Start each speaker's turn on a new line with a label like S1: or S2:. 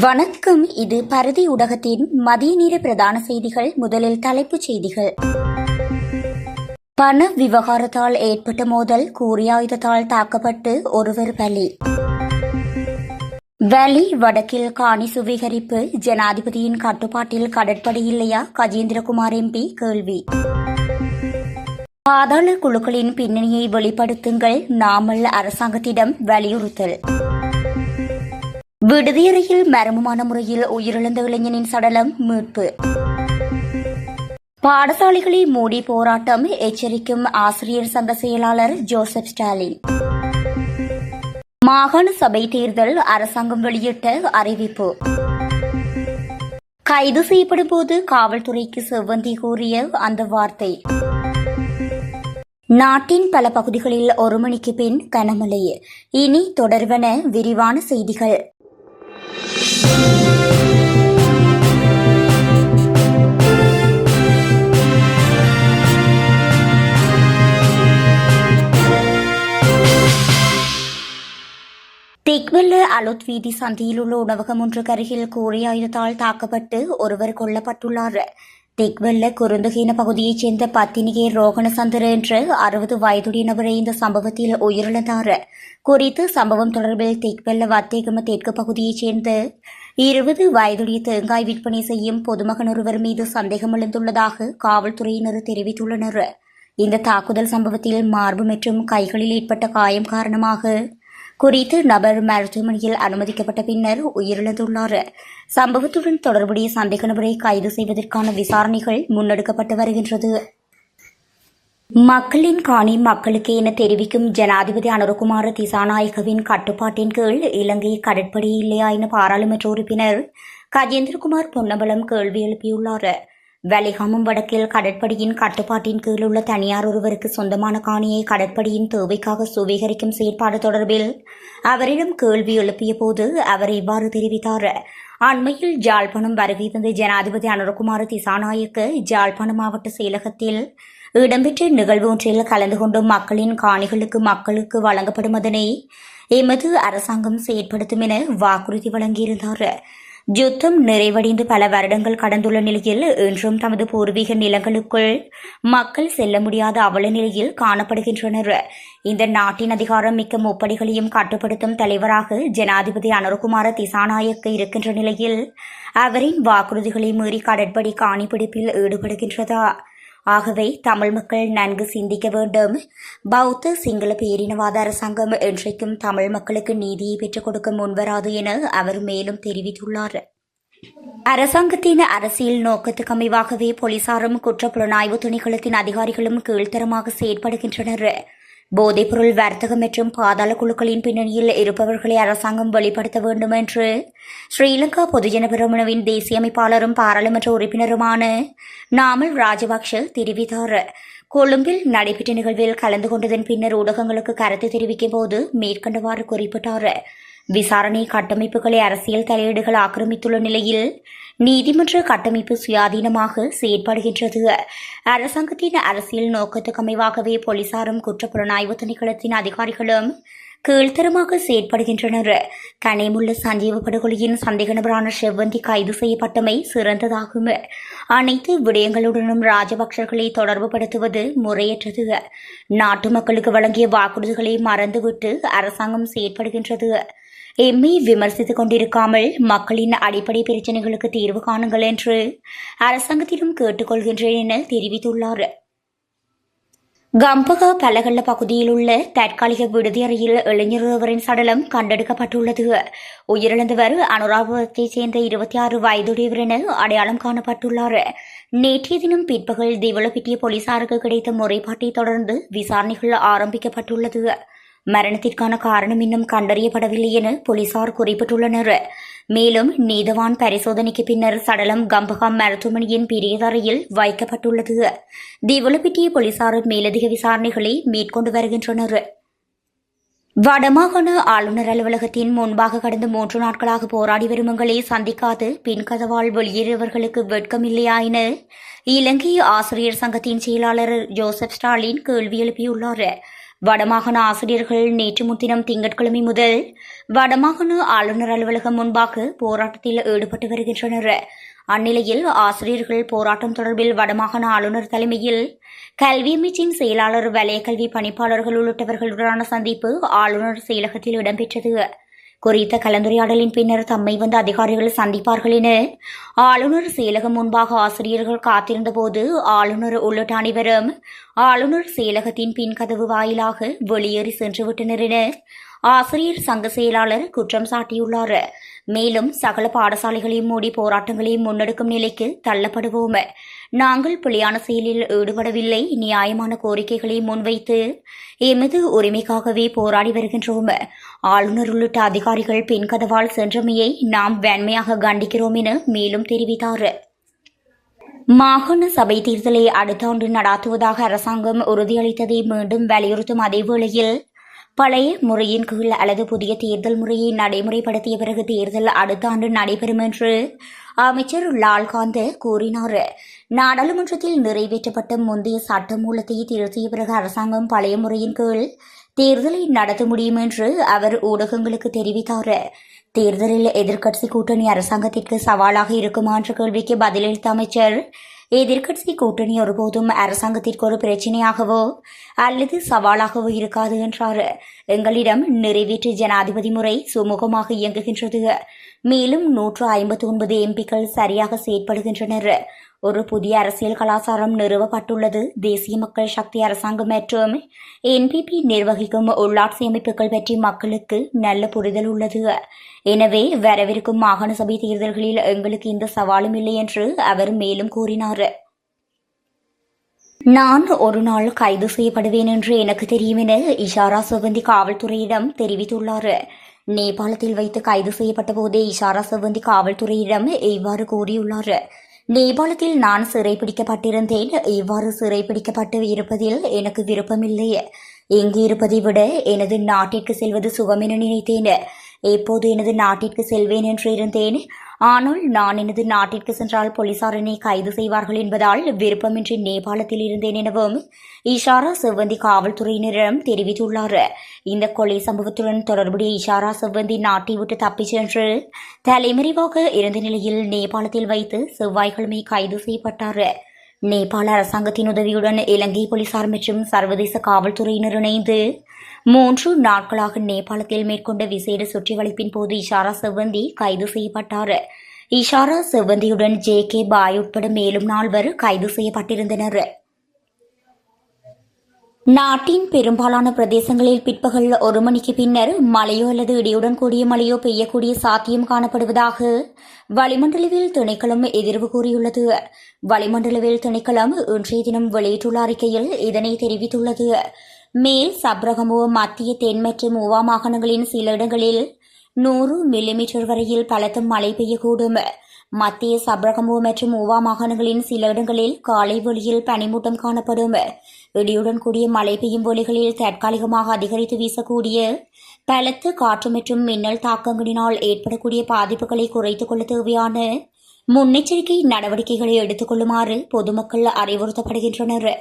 S1: வணக்கம். இது பரதி ஊடகத்தின் மதிய நேர பிரதான செய்திகள். முதலில் தலைப்புச் செய்திகள். பண விவகாரத்தால் ஏற்பட்ட மோதல், கூறிய ஆயுதத்தால் தாக்கப்பட்டு ஒருவர் பலி. வலி வடக்கில் காணி சுவீகரிப்பு, ஜனாதிபதியின் கட்டுப்பாட்டில் கடற்படை இல்லையா? கஜேந்திரகுமார் எம்பி கேள்வி. பாதாள குழுக்களின் பின்னணியை வெளிப்படுத்துங்கள், நாமல் அரசாங்கத்திடம் வலியுறுத்தல். விடுதியறையில் மர்மமான முறையில் உயிரிழந்த இளைஞனின் சடலம் மீட்பு. பாடசாலைகளை மூடி போராட்டம், எச்சரிக்கும் ஆசிரியர் சங்க செயலாளர் ஜோசப் ஸ்டாலின். மாகாண சபை தேர்தல், அரசாங்கம் வெளியிட்ட அறிவிப்பு. கைது செய்யப்படும் போது காவல்துறைக்கு செவ்வந்தி கூறிய அந்த வார்த்தை. நாட்டின் பல பகுதிகளில் 1 மணிக்கு பின் கனமழை. இனி தொடர்வன விரிவான செய்திகள். திக்வெல்ல அலுத் வீதி சந்தியில் உள்ள உணவகம் ஒன்றுக்கு அருகில் கூறிய ஆயுதத்தால் தாக்கப்பட்டு ஒருவர் கொல்லப்பட்டுள்ளார். திக்வெல்ல குருந்துகீன பகுதியைச் சேர்ந்த பத்தினிகே ரோகணசந்திர என்ற 60 வயதுடைய நபரை இந்த சம்பவத்தில் உயிரிழந்தார். குறித்து சம்பவம் தொடர்பில் திக்வெல்ல வத்தேகம தெற்கு பகுதியைச் சேர்ந்த 20 வயதுடைய தேங்காய் விற்பனை செய்யும் பொதுமகன் ஒருவர் மீது சந்தேகம் எழுந்துள்ளதாக காவல்துறையினர் தெரிவித்துள்ளனர். இந்த தாக்குதல் சம்பவத்தில் மார்பு மற்றும் கைகளில் ஏற்பட்ட காயம் காரணமாக குறித்து நபர் மருத்துவமனையில் அனுமதிக்கப்பட்ட பின்னர் உயிரிழந்துள்ளார். சம்பவத்துடன் தொடர்புடைய சந்தேக நபரை கைது செய்வதற்கான விசாரணைகள் முன்னெடுக்கப்பட்டு வருகின்றது. மக்களின் காணி மக்களுக்கே என தெரிவிக்கும் ஜனாதிபதி அனுரகுமார திசாநாயக்கவின் கட்டுப்பாட்டின் கீழ் இலங்கை கடற்படை இல்லையா என பாராளுமன்ற உறுப்பினர் கஜேந்திரகுமார் பொன்னம்பலம் கேள்வி எழுப்பியுள்ளார். வலிகாமம் வடக்கில் கடற்படையின் கட்டுப்பாட்டின் கீழ் உள்ள தனியார் ஒருவருக்கு சொந்தமான காணியை கடற்படையின் தேவைக்காக சுவீகரிக்கும் செயற்பாடு தொடர்பில் அவரிடம் கேள்வி எழுப்பிய போது அவர் இவ்வாறு தெரிவித்தார். அண்மையில் ஜாழ்ப்பாணம் வருகை தந்த ஜனாதிபதி அனுரகுமார திசாநாயக்க ஜாழ்ப்பாணம் மாவட்ட செயலகத்தில் இடம்பெற்ற நிகழ்வு ஒன்றில் கலந்து கொண்டு மக்களின் காணிகளுக்கு மக்களுக்கு வழங்கப்படும் அதனை எமது அரசாங்கம் செயற்படுத்தும் என வாக்குறுதி வழங்கியிருந்தார். யுத்தம் நிறைவடைந்து பல வருடங்கள் கடந்துள்ள நிலையில் இன்றும் தமது பூர்வீக நிலங்களுக்குள் மக்கள் செல்ல முடியாத அவல நிலையில் காணப்படுகின்றனர். இந்த நாட்டின் அதிகாரம் மிக்க முப்படைகளையும் கட்டுப்படுத்தும் தலைவராக ஜனாதிபதி அனுரகுமார திசாநாயக்க இருக்கின்ற நிலையில் அவரின் வாக்குறுதிகளை மீறி கடற்படை காணிப்பிடிப்பில் ஈடுபடுகின்றதா? ஆகவே தமிழ் மக்கள் நன்கு சிந்திக்க வேண்டும். பௌத்த சிங்கள பேரினவாத அரசாங்கம் என்றைக்கும் தமிழ் மக்களுக்கு நீதியை பெற்றுக் கொடுக்க முன்வராது என அவர் மேலும் தெரிவித்துள்ளார். அரசாங்கத்தின் அரசியல் நோக்கத்துக்கு அமைவாகவே போலீசாரும் குற்றப்புலனாய்வு திணைக்களத்தின் அதிகாரிகளும் கீழ்த்தரமாக செயற்படுகின்றனர். போதைப்பொருள் வர்த்தகம் மற்றும் பாதாள குழுக்களின் பின்னணியில் இருப்பவர்களை அரசாங்கம் வெளிப்படுத்த வேண்டும் என்று ஸ்ரீலங்கா பொதுஜன பெரமுனவின் தேசிய அமைப்பாளரும் பாராளுமன்ற உறுப்பினருமான நாமல் ராஜபக்ஷ தெரிவித்தார். கொழும்பில் நடைபெற்ற நிகழ்வில் கலந்து கொண்டதன் பின்னர் ஊடகங்களுக்கு கருத்து தெரிவிக்கும் போது மேற்கண்டவாறு குறிப்பிட்டார். விசாரணை கட்டமைப்புகளை அரசியல் தலையீடுகள் ஆக்கிரமித்துள்ள நிலையில் நீதிமன்ற கட்டமைப்பு சுயாதீனமாக செயற்படுகின்றது. அரசாங்கத்தின் அரசியல் நோக்கத்துக்கு அமைவாகவே போலீசாரும் குற்றப்புலனாய்வு திணைக்களத்தின் அதிகாரிகளும் கீழ்த்தரமாக செயற்படுகின்றனர். கனேமுள்ள சஞ்சீவ படுகொலையின் சந்தேக நபரான செவ்வந்தி கைது செய்யப்பட்டமை சிறந்ததாகும். அனைத்து விடயங்களுடனும் ராஜபக்சர்களை தொடர்புபடுத்துவது முறையற்றது. நாட்டு மக்களுக்கு வழங்கிய வாக்குறுதிகளை மறந்துவிட்டு அரசாங்கம் செயற்படுகின்றது. எம்மை விமர்சித்துக் கொண்டிருக்காமல் மக்களின் அடிப்படை பிரச்சினைகளுக்கு தீர்வு காணுங்கள் என்று அரசாங்கத்திடம் கேட்டுக்கொள்கின்றேன் என தெரிவித்துள்ளார். கம்பகா பலகல்ல பகுதியில் உள்ள தற்காலிக விடுதியறையில் இளைஞர் ஒருவரின் சடலம் கண்டெடுக்கப்பட்டுள்ளது. உயிரிழந்தவர் அனுராபுரத்தைச் சேர்ந்த 26 வயதுடையவர் என அடையாளம் காணப்பட்டுள்ளார். நேற்றைய தினம் பிற்பகல் திவலப்பிட்டிய போலீசாருக்கு கிடைத்த முறைப்பாட்டை தொடர்ந்து விசாரணைகள் ஆரம்பிக்கப்பட்டுள்ளது. மரணத்திற்கான காரணம் இன்னும் கண்டறியப்படவில்லை என போலீசார் குறிப்பிட்டுள்ளனர். மேலும் நீதவான் பரிசோதனைக்கு பின்னர் சடலம் கம்பகாம் மருத்துவமனையின் பெரியதரையில் வைக்கப்பட்டுள்ளது. திவலப்பிட்டிய போலீசார் மேலதிக விசாரணைகளை மேற்கொண்டு வருகின்றனர். வடமாகாண ஆளுநர் அலுவலகத்தின் முன்பாக கடந்த 3 நாட்களாக போராடி வரும் எங்களை சந்திக்காது பின்கதவால் வெளியேறியவர்களுக்கு வெட்கமில்லையா என இலங்கை ஆசிரியர் சங்கத்தின் செயலாளர் ஜோசப் ஸ்டாலின் கேள்வி எழுப்பியுள்ளார். வடமாகாண ஆசிரியர்கள் நேற்று முன்தினம் திங்கட்கிழமை முதல் வடமாகாண ஆளுநர் அலுவலகம் முன்பாக போராட்டத்தில் ஈடுபட்டு வருகின்றனர். அந்நிலையில் ஆசிரியர்கள் போராட்டம் தொடர்பில் வடமாகாண ஆளுநர் தலைமையில் கல்வி அமைச்சின் செயலாளர், வலயக்கல்வி பணிப்பாளர்கள் உள்ளிட்டவர்களுடனான சந்திப்பு ஆளுநர் செயலகத்தில் இடம்பெற்றது. குறித்த கலந்துரையாடலின் பின்னர் தம்மை வந்த அதிகாரிகள் சந்திப்பார்கள் என ஆளுநர் செயலகம் முன்பாக ஆசிரியர்கள் காத்திருந்தபோது ஆளுநர் உள்ளிட்ட அனைவரும் ஆளுநர் செயலகத்தின் பின் கதவு வாயிலாக வெளியேறி சென்றுவிட்டனர் என ஆசிரியர் சங்க செயலாளர் குற்றம் சாட்டியுள்ளார். மேலும் சகல பாடசாலைகளையும் மூடி போராட்டங்களையும் முன்னெடுக்கும் நிலைக்கு தள்ளப்படுவோம். நாங்கள் பிழையான செயலில் ஈடுபடவில்லை. நியாயமான கோரிக்கைகளை முன்வைத்து எமது உரிமைக்காகவே போராடி வருகின்றோம். ஆளுநர் உள்ளிட்ட அதிகாரிகள் பின் கதவால் சென்றமையை நாம் வன்மையாக கண்டிக்கிறோம் என மேலும் தெரிவித்தார். மாகாண சபை தேர்தலை அடுத்த ஆண்டு நடாத்துவதாக அரசாங்கம் உறுதியளித்ததை மீண்டும் வலியுறுத்தும் அதேவேளையில் பழைய முறையின் கீழ் அல்லது புதிய தேர்தல் முறையை நடைமுறைப்படுத்திய பிறகு தேர்தல் அடுத்த ஆண்டு நடைபெறும் என்று அமைச்சர் லால்காந்த கூறினார். நாடாளுமன்றத்தில் நிறைவேற்றப்பட்ட முந்தைய சட்ட மூலத்தை திருத்திய பிறகு அரசாங்கம் பழைய முறையின் கீழ் தேர்தலை நடத்த முடியும் என்று அவர் ஊடகங்களுக்கு தெரிவித்தார். தேர்தலில் எதிர்க்கட்சி கூட்டணி அரசாங்கத்திற்கு சவாலாக இருக்குமா என்ற கேள்விக்கு பதிலளித்த அமைச்சர், எதிர்க்கட்சி கூட்டணி ஒருபோதும் அரசாங்கத்திற்கு ஒரு பிரச்சினையாகவோ அல்லது சவாலாகவோ இருக்காது என்றார். எங்களிடம் நிறைவேற்று ஜனாதிபதி முறை சுமூகமாக இயங்குகின்றது. மேலும் 159 எம்பிக்கள் சரியாக செயற்படுகின்றனர். ஒரு புதிய அரசியல் கலாச்சாரம் நிறுவப்பட்டுள்ளது. தேசிய மக்கள் சக்தி அரசாங்கம் மற்றும் என்பிபி நிர்வகிக்கும் உள்ளாட்சி அமைப்புகள் பற்றி மக்களுக்கு நல்ல புரிதல் உள்ளது. எனவே வரவிருக்கும் மாகாண சபை தேர்தல்களில் எங்களுக்கு எந்த சவாலும் இல்லை என்று அவர் மேலும் கூறினார். நான் ஒரு நாள் கைது செய்யப்படுவேன் என்று எனக்கு தெரியும் என இஷாரா செவ்வந்தி காவல்துறையிடம் தெரிவித்துள்ளார். நேபாளத்தில் வைத்து கைது செய்யப்பட்ட போதே இஷாரா செவ்வந்தி காவல்துறையிடம் இவ்வாறு கூறியுள்ளார். நேபாளத்தில் நான் சிறைப்பிடிக்கப்பட்டிருந்தேன். இவ்வாறு சிறைப்பிடிக்கப்பட்டு இருப்பதில் எனக்கு விருப்பமில்லை. இங்கு இருப்பதை விட எனது நாட்டிற்கு செல்வது சுகம் என நினைத்தேன். எப்போது எனது நாட்டிற்கு செல்வேன் என்று இருந்தேன். ஆனால் நான் எனது நாட்டிற்கு சென்றால் போலீசார் என்னை கைது செய்வார்கள் என்பதால் விருப்பமின்றி நேபாளத்தில் இருந்தேன் எனவும் இஷாரா செவ்வந்தி காவல்துறையினரிடம் தெரிவித்துள்ளார். இந்த கொலை சம்பவத்துடன் தொடர்புடைய இஷாரா செவ்வந்தி நாட்டை விட்டு தப்பிச் சென்று தலைமறைவாக இருந்த நிலையில் நேபாளத்தில் வைத்து செவ்வாய்க்கிழமை கைது செய்யப்பட்டார். நேபாள அரசாங்கத்தின் உதவியுடன் இலங்கை போலீசார் மற்றும் சர்வதேச காவல்துறையினர் இணைந்து 3 நாட்களாக நேபாளத்தில் மேற்கொண்ட விசேட சுற்றிவளைப்பின் போது இஷாரா செவ்வந்தி கைது செய்யப்பட்டார். இஷாரா செவ்வந்தியுடன் JK பாய் உட்பட மேலும் 4 கைது செய்யப்பட்டிருந்தனர். நாட்டின் பெரும்பாலான பிரதேசங்களில் பிற்பகல் 1 மணிக்கு பின்னர் மழையோ அல்லது இடியுடன் கூடிய மழையோ பெய்யக்கூடிய சாத்தியம் காணப்படுவதாக வளிமண்டலவியல் திணைக்களம் எதிர்வு கூறியுள்ளது. வளிமண்டலவியல் திணைக்களம் இன்றைய தினம் வெளியிட்டுள்ள அறிக்கையில் இதனை தெரிவித்துள்ளது. மேல் சப்ரகமோ, மத்திய தென் மற்றும் ஊவா மாகாணங்களின் சில இடங்களில் 100 மில்லிமீட்டர் வரையில் பலத்த மழை பெய்யக்கூடும். மத்திய சப்ரகமோ மற்றும் ஊவா மாகாணங்களின் சில இடங்களில் காலை வெளியில் பனிமூட்டம் காணப்படும். இடியுடன் கூடிய மழை பெய்யும் வேளைகளில் தற்காலிகமாக அதிகரித்து வீசக்கூடிய பலத்த காற்று மற்றும் மின்னல் தாக்கங்களினால் ஏற்படக்கூடிய பாதிப்புகளை குறைத்துக் கொள்ள தேவையான முன்னெச்சரிக்கை நடவடிக்கைகளை எடுத்துக் கொள்ளுமாறு பொதுமக்கள் அறிவுறுத்தப்படுகின்றனர்.